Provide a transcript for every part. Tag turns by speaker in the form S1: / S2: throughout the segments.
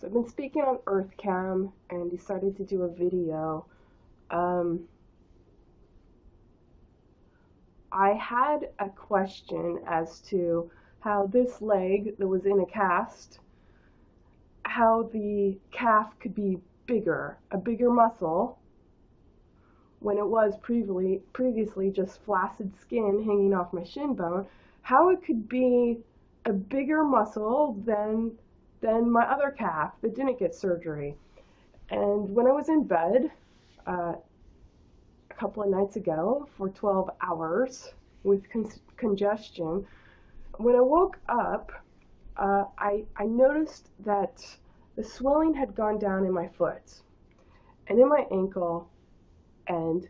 S1: So I've been speaking on EarthCam and decided to do a video. Um, I had a question as to how this leg that was in a cast, how the calf could be bigger, a bigger muscle, when it was previously just flaccid skin hanging off my shin bone, how it could be a bigger muscle than my other calf that didn't get surgery. And when I was in bed a couple of nights ago for 12 hours with congestion, when I woke up, I noticed that the swelling had gone down in my foot and in my ankle and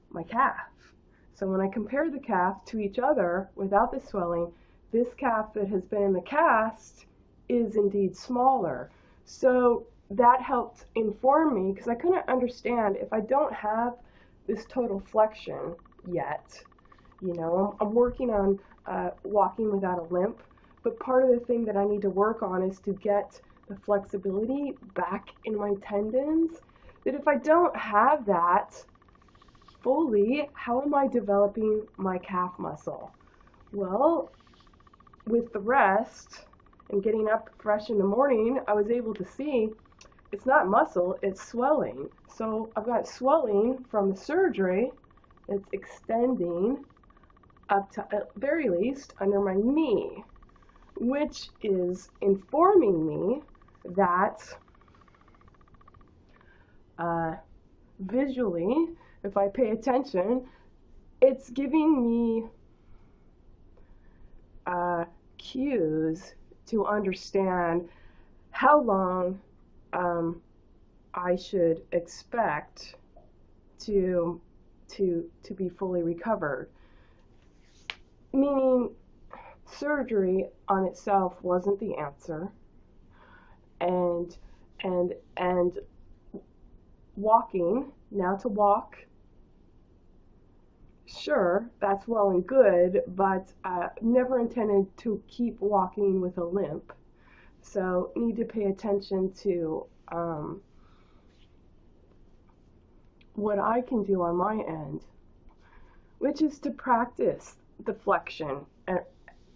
S1: my calf. So when I compare the calf to each other without the swelling, this calf that has been in the cast is indeed smaller. So that helped inform me because I couldn't understand if I don't have this total flexion yet. You know, I'm working on walking without a limp, but part of the thing that I need to work on is to get the flexibility back in my tendons. That if I don't have that fully, how am I developing my calf muscle? Well, with the rest and getting up fresh in the morning, I was able to see it's not muscle, it's swelling. So I've got swelling from the surgery. It's extending up to, at very least, under my knee, which is informing me that visually, if I pay attention, it's giving me cues to understand how long I should expect to be fully recovered. Meaning, surgery on itself wasn't the answer, and walking, now to walk, sure, that's well and good, but never intended to keep walking with a limp. So need to pay attention to what I can do on my end, which is to practice the flexion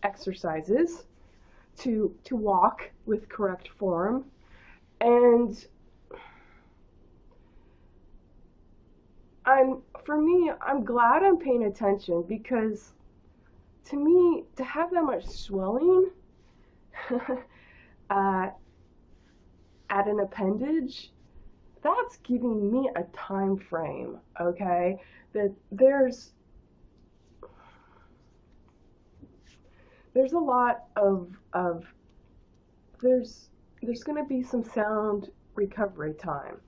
S1: exercises to walk with correct form. And I'm glad I'm paying attention, because to me, to have that much swelling at an appendage, that's giving me a time frame, okay? That there's a lot of there's going to be some sound recovery time.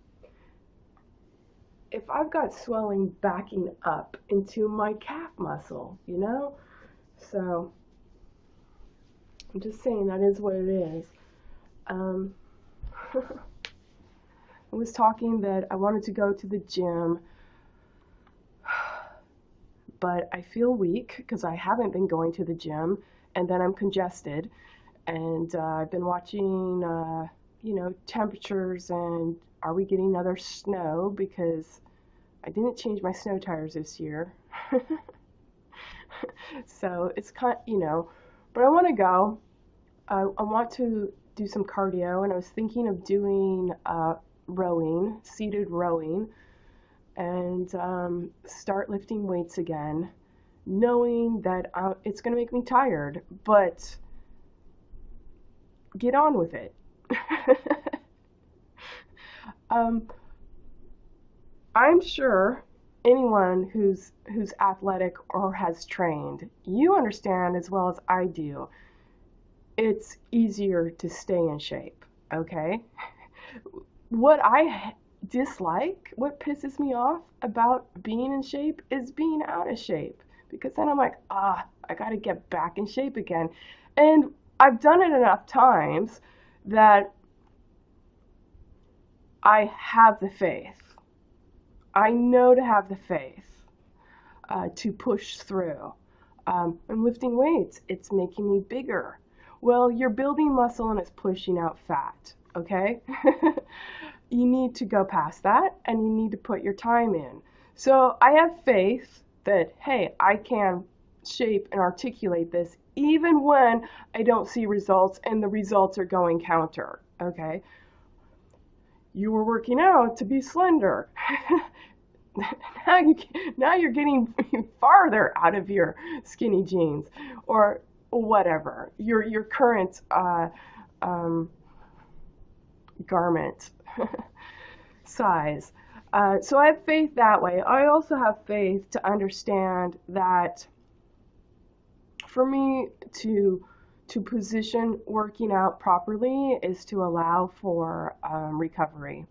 S1: If I've got swelling backing up into my calf muscle, you know? So I'm just saying that is what it is. I was talking that I wanted to go to the gym, but I feel weak because I haven't been going to the gym, and then I'm congested, and I've been watching, temperatures and are we getting another snow, because I didn't change my snow tires this year. So it's but I want to go. I want to do some cardio, and I was thinking of doing rowing, seated rowing, and start lifting weights again, knowing that it's going to make me tired, but get on with it. I'm sure anyone who's athletic or has trained, you understand as well as I do, it's easier to stay in shape, okay? What I dislike, what pisses me off about being in shape is being out of shape, because then I'm like, I gotta get back in shape again. And I've done it enough times that I have the faith. I know to have the faith to push through. I'm lifting weights. It's making me bigger. Well, you're building muscle and it's pushing out fat. okay? You need to go past that and you need to put your time in. So I have faith that, hey, I can shape and articulate this even when I don't see results and the results are going counter, okay? You were working out to be slender. now you're getting farther out of your skinny jeans or whatever your current garment size. So I have faith that way. I also have faith to understand that for me to position working out properly is to allow for recovery.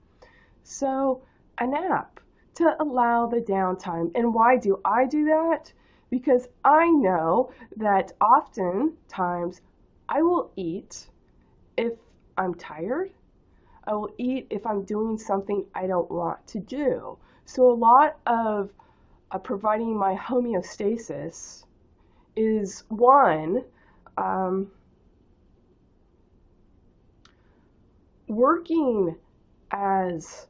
S1: So a nap, to allow the downtime. And why do I do that? Because I know that oftentimes I will eat if I'm tired. I will eat if I'm doing something I don't want to do. So a lot of providing my homeostasis is one, working as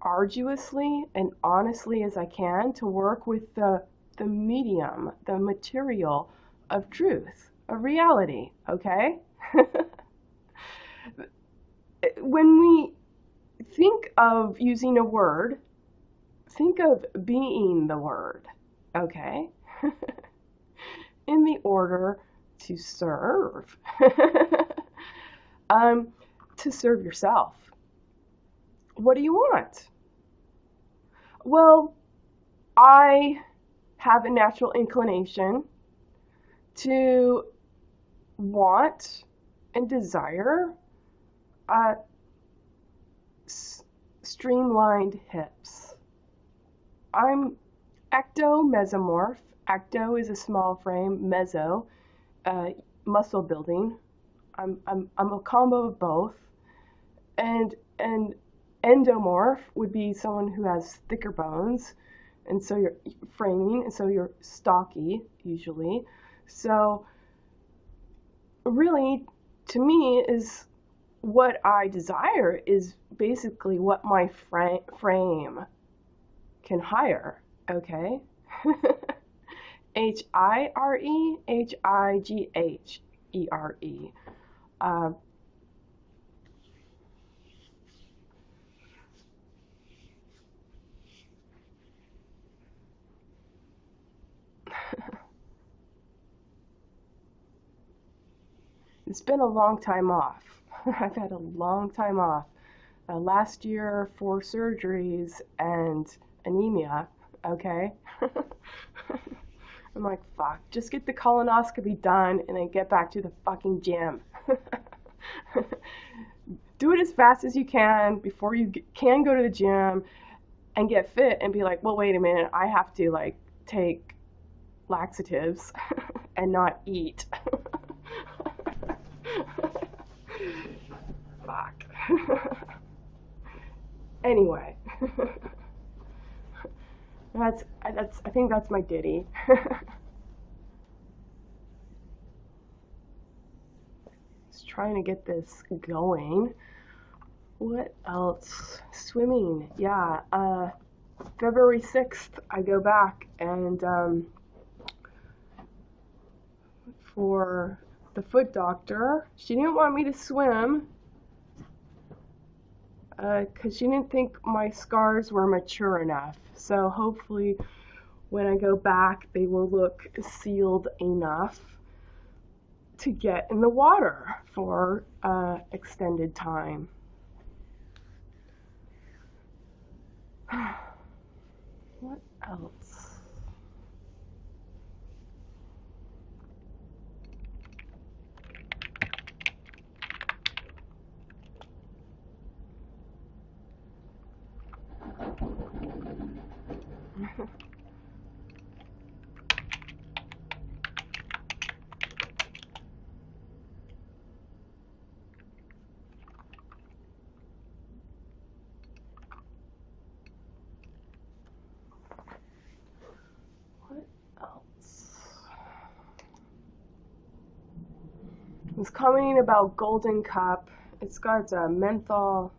S1: arduously and honestly as I can to work with the medium, the material of truth, of reality, okay? When we think of using a word, think of being the word, okay? In the order to serve. To serve yourself. What do you want? Well, I have a natural inclination to want and desire streamlined hips. I'm ectomesomorph. Ecto is a small frame, meso, muscle building. I'm a combo of both. And endomorph would be someone who has thicker bones, and so you're framing, and so you're stocky usually. So really, to me, is what I desire is basically what my frame can hire, okay? HIRE, HIGHERE. It's been a long time off. I've had a long time off. Last year, 4 surgeries and anemia, okay? I'm like, fuck, just get the colonoscopy done and then get back to the fucking gym. Do it as fast as you can before you can go to the gym and get fit and be like, well, wait a minute, I have to like take laxatives and not eat. Fuck. Anyway, I think that's my ditty. Just trying to get this going. What else? Swimming. Yeah. February 6th, I go back and for the foot doctor. She didn't want me to swim because she didn't think my scars were mature enough. So hopefully when I go back, they will look sealed enough to get in the water for extended time. What else? What else? I was commenting about Golden Cup It's got menthol,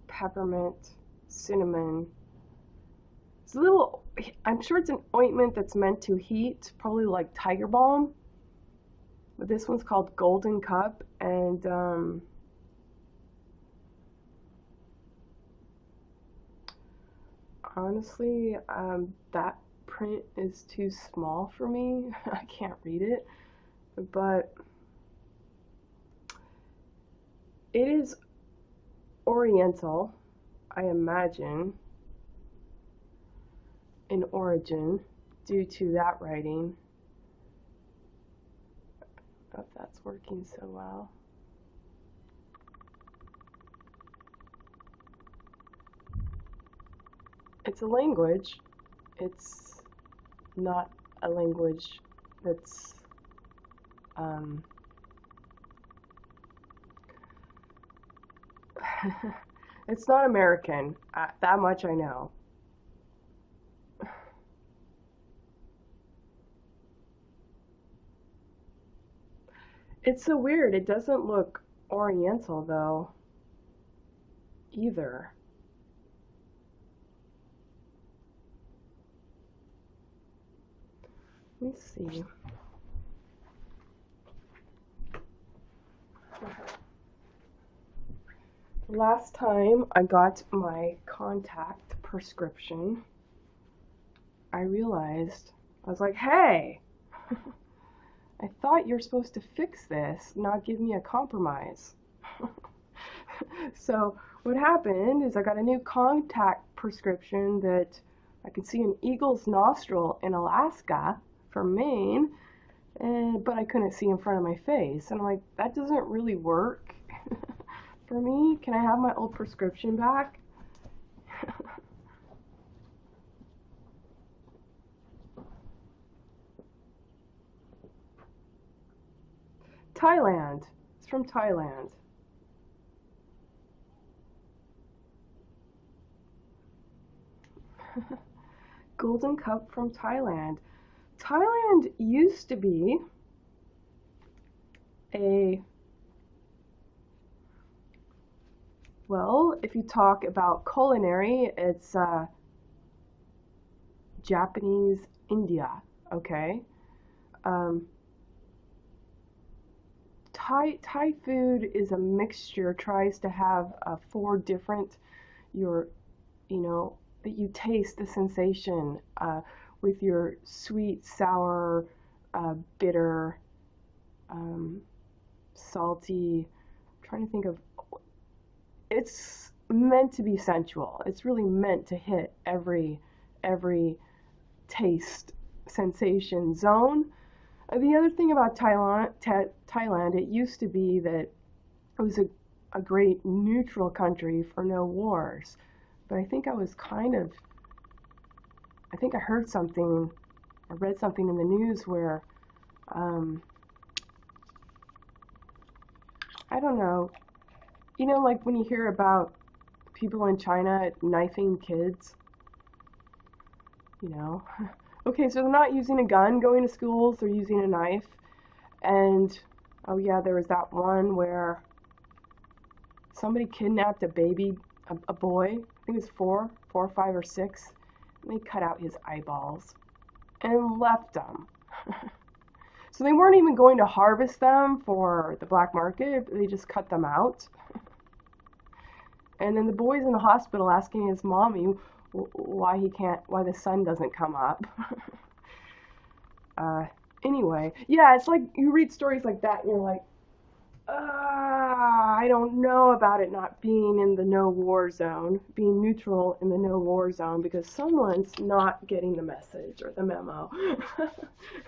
S1: peppermint, cinnamon. It's a little, I'm sure it's an ointment that's meant to heat, probably like Tiger Balm. But this one's called Golden Cup, and honestly, that print is too small for me. I can't read it, but it is Oriental, I imagine, in origin, due to that writing. I don't know if that's working so well. It's a language. It's not a language that's it's not American. That much I know. It's so weird. It doesn't look Oriental though either. Let's see. Last time I got my contact prescription, I realized, I was like, hey, I thought you're supposed to fix this, not give me a compromise. So what happened is I got a new contact prescription that I could see an eagle's nostril in Alaska from Maine, but I couldn't see in front of my face. And I'm like, that doesn't really work for me. Can I have my old prescription back? Thailand. It's from Thailand. Golden Cup from Thailand. Thailand used to be a, well, if you talk about culinary, it's Japanese India, okay? Um, Thai food is a mixture, tries to have four different, your, you know, that you taste the sensation with your sweet, sour, bitter, salty. I'm trying to think of, it's meant to be sensual. It's really meant to hit every taste sensation zone. The other thing about Thailand, it used to be that it was a great neutral country for no wars. But I think I was kind of, I think I heard something, I read something in the news where, I don't know, you know, like when you hear about people in China knifing kids, you know. Okay, so they're not using a gun going to schools, they're using a knife. And, oh yeah, there was that one where somebody kidnapped a baby, a boy, I think it was four or five or six, and they cut out his eyeballs and left them. So they weren't even going to harvest them for the black market, they just cut them out. And then the boy's in the hospital asking his mommy why the sun doesn't come up. Anyway, yeah, it's like you read stories like that and you're like, I don't know about it not being in the no war zone, being neutral in the no war zone, because someone's not getting the message or the memo.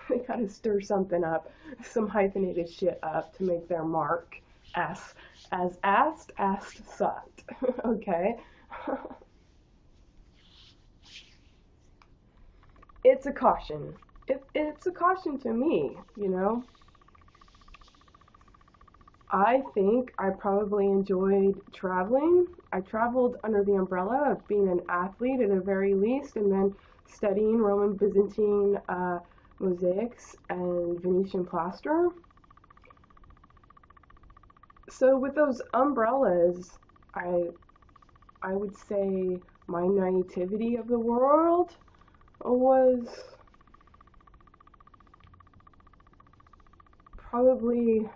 S1: They gotta stir something up, some hyphenated shit up to make their mark. As asked, sucked. Okay? It's a caution. It's a caution to me, you know? I think I probably enjoyed traveling. I traveled under the umbrella of being an athlete at the very least, and then studying Roman Byzantine mosaics and Venetian plaster. So with those umbrellas, I would say my naivety of the world was probably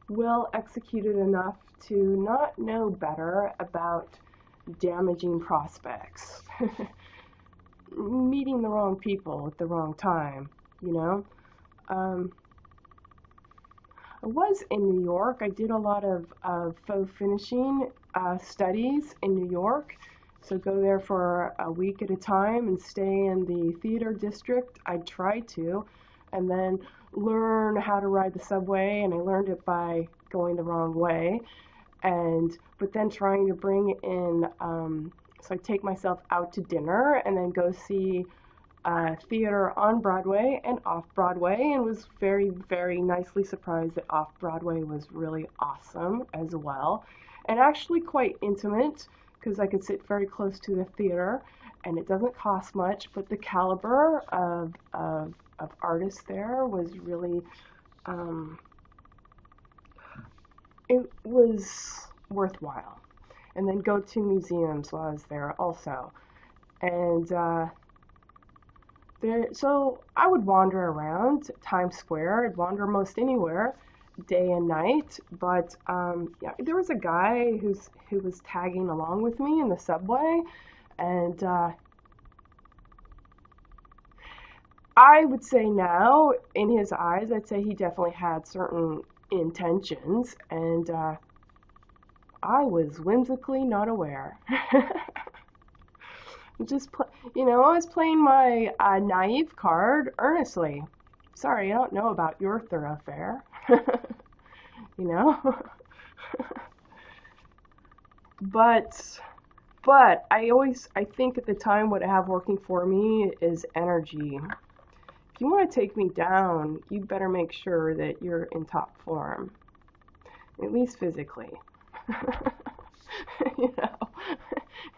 S1: well executed enough to not know better about damaging prospects. Meeting the wrong people at the wrong time, you know? I was in New York. I did a lot of faux finishing studies in New York. So go there for a week at a time and stay in the theater district. I tried to, and then learn how to ride the subway, and I learned it by going the wrong way. But then trying to bring in, so I take myself out to dinner and then go see theater on Broadway and off Broadway, and was very, very nicely surprised that off Broadway was really awesome as well, and actually quite intimate because I could sit very close to the theater, and it doesn't cost much, but the caliber of artists there was really, it was worthwhile. And then go to museums while I was there also. And so I would wander around Times Square. I'd wander most anywhere, day and night. But yeah, there was a guy who was tagging along with me in the subway, and I would say now, in his eyes, I'd say he definitely had certain intentions, and I was whimsically not aware. Just, I was playing my naive card earnestly. Sorry, I don't know about your thoroughfare. you know? but I think at the time what I have working for me is energy. If you want to take me down, you better make sure that you're in top form, at least physically.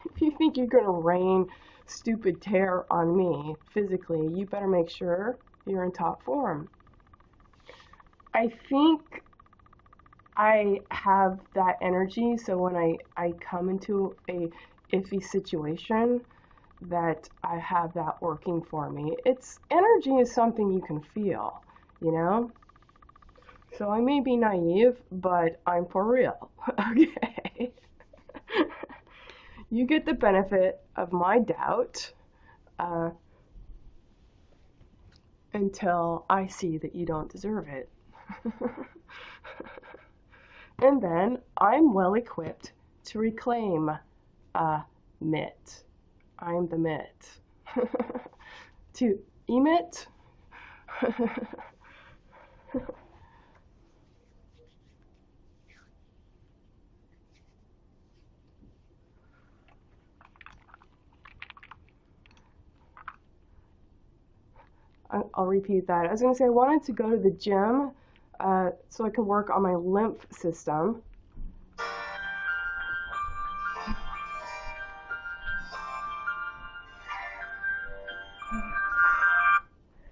S1: If you think you're going to rain stupid terror on me physically, you better make sure you're in top form. I think I have that energy, so when I come into a iffy situation, that I have that working for me. Energy is something you can feel, So I may be naive, but I'm for real, okay? You get the benefit of my doubt until I see that you don't deserve it. And then I'm well equipped to reclaim mitt. I'm the mitt. To emit. I'll repeat that. I was going to say I wanted to go to the gym so I can work on my lymph system.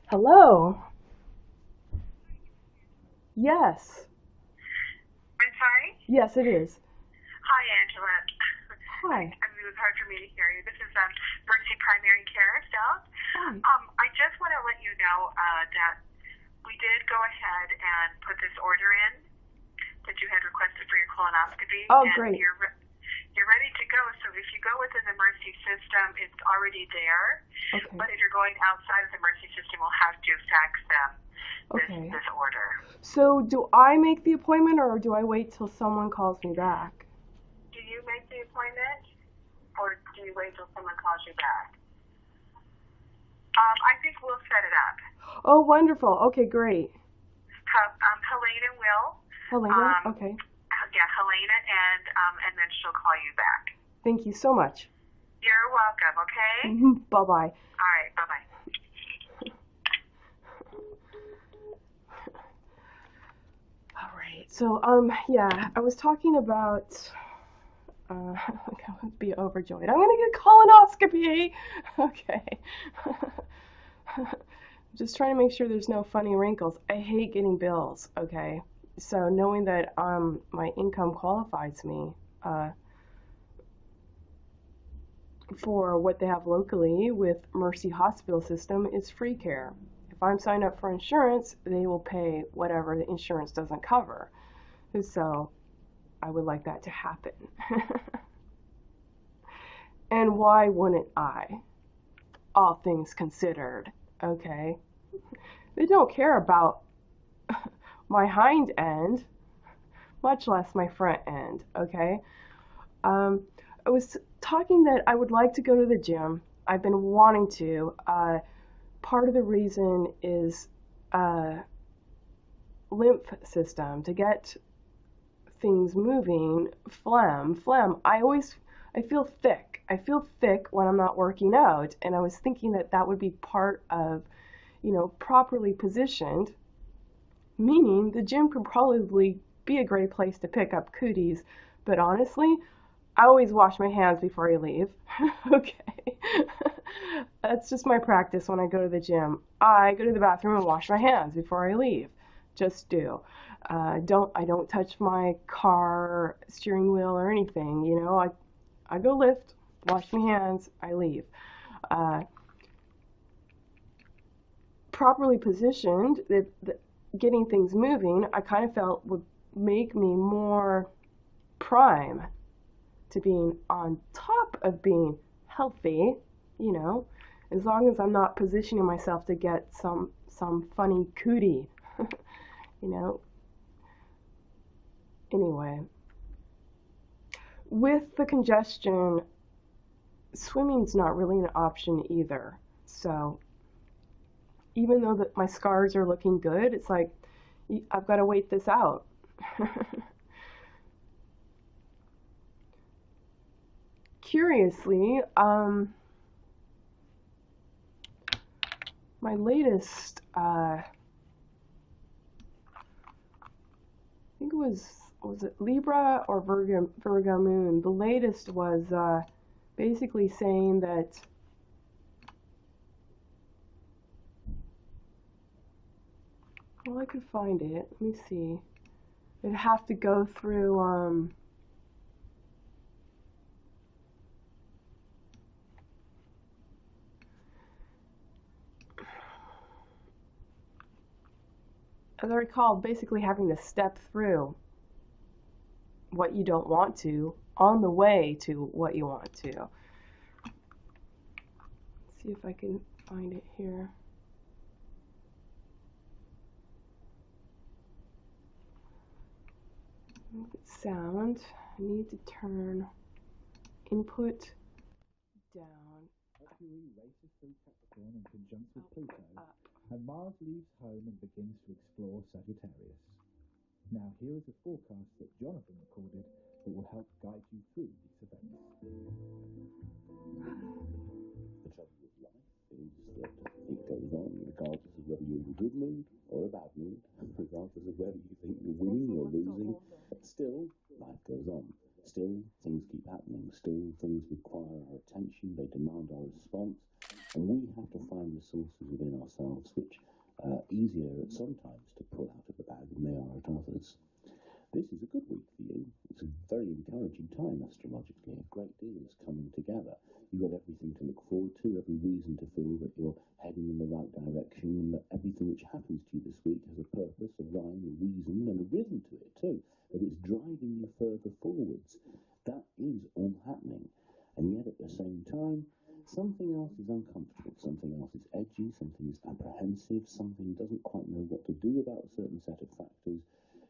S1: Hello? Yes.
S2: I'm sorry?
S1: Yes, it is.
S2: Hi, Angela.
S1: Hi.
S2: It was hard for me to hear you. This is Mercy Primary Care staff.
S1: Hi.
S2: I just want to let you know that we did go ahead and put this order in that you had requested for your colonoscopy.
S1: Oh,
S2: and
S1: great.
S2: You're ready to go. So if you go within the Mercy system, it's already there.
S1: Okay.
S2: But if you're going outside of the Mercy system, we'll have to fax them this order.
S1: So do I make the appointment, or do I wait till someone calls me back?
S2: Do you make the appointment, or do you wait till someone calls you back? I think we'll set it up.
S1: Oh, wonderful. Okay, great.
S2: Helena will.
S1: Helena? Okay.
S2: Yeah, Helena, and then she'll call you back.
S1: Thank you so much.
S2: You're welcome, okay?
S1: Bye-bye.
S2: All right, bye-bye.
S1: All right. So, yeah, I was talking about, I'm going to be overjoyed. I'm going to get colonoscopy. Okay. Just trying to make sure there's no funny wrinkles. I hate getting bills, okay? So knowing that my income qualifies me for what they have locally with Mercy Hospital System is free care. If I'm signed up for insurance, they will pay whatever the insurance doesn't cover. So I would like that to happen. And why wouldn't I? All things considered, okay? They don't care about my hind end, much less my front end, okay? I was talking that I would like to go to the gym. I've been wanting to. Part of the reason is lymph system, to get things moving. Phlegm. I feel thick. I feel thick when I'm not working out, and I was thinking that that would be part of, properly positioned, meaning the gym could probably be a great place to pick up cooties. But honestly, I always wash my hands before I leave. Okay. That's just my practice when I go to the gym. I go to the bathroom and wash my hands before I leave. Just do. I don't touch my car steering wheel or anything. I go lift, wash my hands, I leave. Properly positioned, getting things moving, I kind of felt would make me more prime to being on top of being healthy, as long as I'm not positioning myself to get some funny cootie, Anyway, with the congestion, swimming's not really an option either. So even though my scars are looking good, it's like I've got to wait this out. Curiously, my latest, I think it was it Libra or Virgo moon? The latest was basically saying that well, I could find it. Let me see. It'd have to go through as I recall, basically having to step through what you don't want to on the way to what you want to. Let's see if I can find it here. Sound. I need to turn input down.
S3: Mercury races through Capricorn and conjuncts with Pluto, and Mars leaves home and begins to explore Sagittarius. Now here is a forecast that Jonathan recorded that will help guide you through these events.
S4: The trouble with life is that it goes on regardless of whether you're in a good mood or a bad mood, regardless of whether you think you're winning or losing. Still, life goes on. Still, things keep happening. Still, things require our attention. They demand our response. And we have to find resources within ourselves which are easier at some times to pull out of the bag than they are at others. This is a good week for you. It's a very encouraging time astrologically. A great deal is coming together. You've got everything to look forward to, every reason to feel that you're heading in the right direction, and that everything which happens to you this week has a purpose, a rhyme, a reason, and a rhythm to it too. That it's driving you further forwards. That is all happening. And yet at the same time, something else is uncomfortable, something else is edgy, something is apprehensive, something doesn't quite know what to do about a certain set of factors.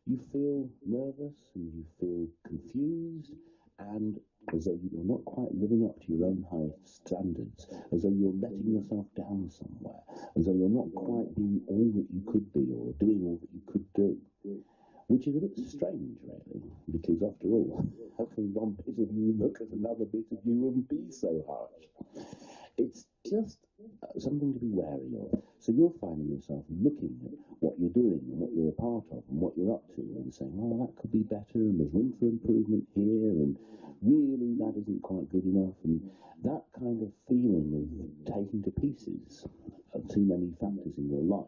S4: You feel nervous and you feel confused, and as though you're not quite living up to your own high standards, as though you're letting yourself down somewhere, as though you're not quite being all that you could be or doing all that you could do. Which is a bit strange, really, because after all, how can one bit of you look at another bit of you and be so harsh? It's just something to be wary of. So you're finding yourself looking at what you're doing and what you're a part of and what you're up to and saying, oh, that could be better and there's room for improvement here and really that isn't quite good enough. And that kind of feeling of taking to pieces of too many factors in your life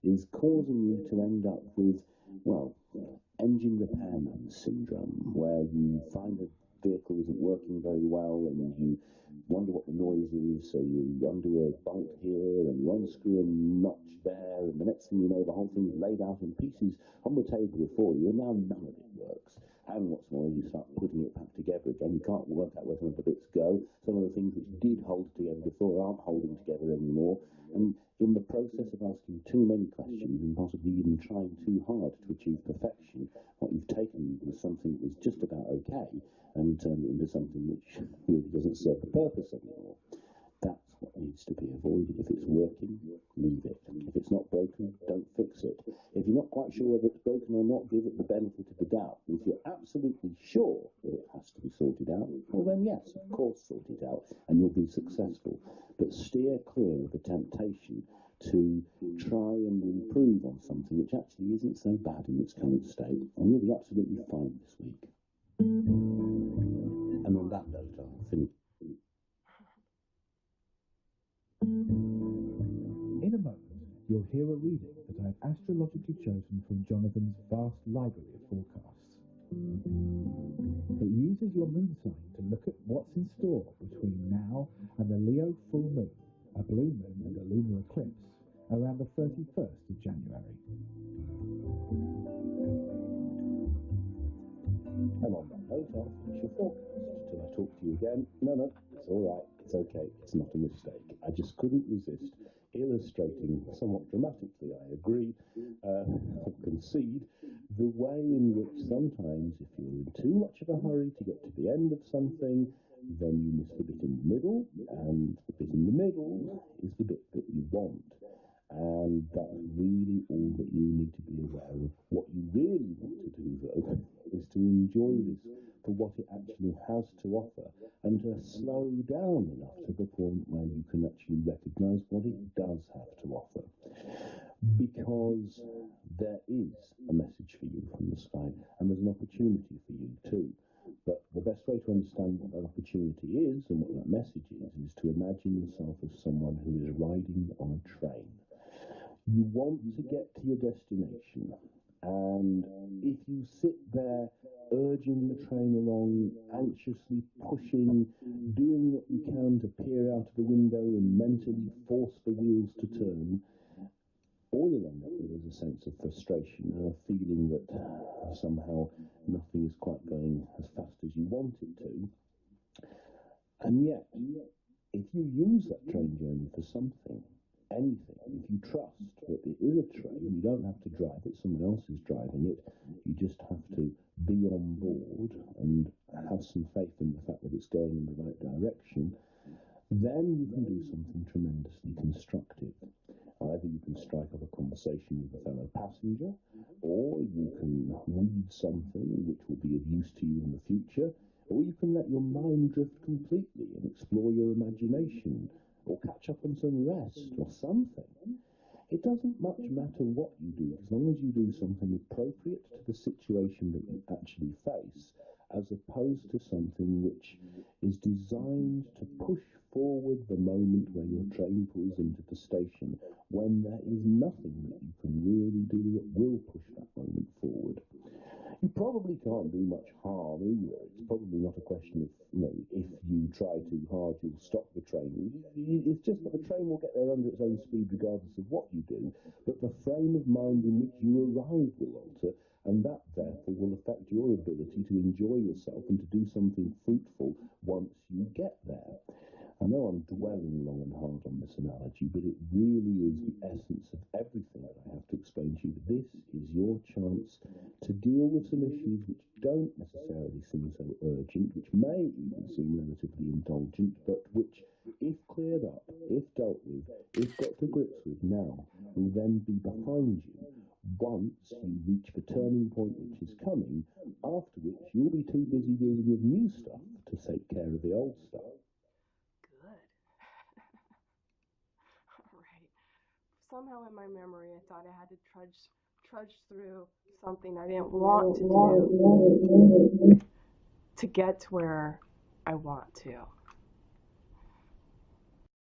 S4: is causing you to end up with well, engine repairman syndrome, where you find a vehicle isn't working very well and you wonder what the noise is, so you undo a bolt here and you unscrew a notch there, and the next thing you know, the whole thing's laid out in pieces on the table before you, and now none of it works. And what's more, you start putting it back together again. You can't work out where some of the bits go. Some of the things which did hold together before aren't holding together anymore. And in the process of asking too many questions and possibly even trying too hard to achieve perfection, what you've taken was something that was just about okay and turned it into something which really doesn't serve the purpose anymore. That's what needs to be avoided. If it's working, leave it. If it's not broken, don't fix it. If you're not quite sure whether it's broken or not, give it the benefit of the doubt. If you're absolutely sure that it has to be sorted out, well then yes, of course sort it out and you'll be successful. But steer clear of the temptation to try and improve on something which actually isn't so bad in its current state, and you'll be absolutely fine this week. And on that note, I'll finish.
S3: In a moment, you'll hear a reading that I've astrologically chosen from Jonathan's vast library of forecasts. It uses your moon sign to look at what's in store between now and the Leo full moon, a blue moon and a lunar eclipse, around the 31st of January.
S4: And on that note, I'll finish your forecast till I talk to you again. No, it's all right. It's okay. It's not a mistake. I just couldn't resist illustrating somewhat dramatically, I agree, or concede, the way in which sometimes if you're in too much of a hurry to get to the end of something, then you miss the bit in the middle, and the bit in the middle is the bit that you want. And that's really all that you need to be aware of. What you really want to do, though, is to enjoy this for what it actually has to offer and to slow down enough to the point where you can actually recognise what it does have to offer. Because there is a message for you from the sky, and there's an opportunity for you too. But the best way to understand what that opportunity is and what that message is to imagine yourself as someone who is riding on a train. You want to get to your destination, and if you sit there urging the train along, anxiously pushing, doing what you can to peer out of the window and mentally force the wheels to turn, all you'll end up with is a sense of frustration and a feeling that somehow nothing is quite going as fast as you want it to. And yet, if you use that train journey for something, anything, if you trust that it is a train, you don't have to drive it, someone else is driving it, you just have to be on board and have some faith in the fact that it's going in the right direction, then you can do something tremendously constructive. Either you can strike up a conversation with a fellow passenger, or you can read something which will be of use to you in the future, or you can let your mind drift completely and explore your imagination, or catch up on some rest or something. It doesn't much matter what you do, as long as you do something appropriate to the situation that you actually face, as opposed to something which is designed to push forward the moment where your train pulls into the station, when there is nothing that you can really do that will push that moment forward. You probably can't do much harm either. It's probably not a question of, if you try too hard, you'll stop the train. It's just that the train will get there under its own speed regardless of what you do, but the frame of mind in which you arrive will alter, and that therefore will affect your ability to enjoy yourself and to do something fruitful once you get there. I know I'm dwelling long and hard on this analogy, but it really is the essence of everything that I have to explain to you. This is your chance to deal with some issues which don't necessarily seem so urgent, which may even seem relatively indulgent, but which, if cleared up, if dealt with, if got to grips with now, will then be behind you once you reach the turning point which is coming, after which you'll be too busy dealing with new stuff to take care of the old stuff.
S1: Right. Somehow in my memory, I thought I had to trudge through something I didn't want to do to get to where I want to.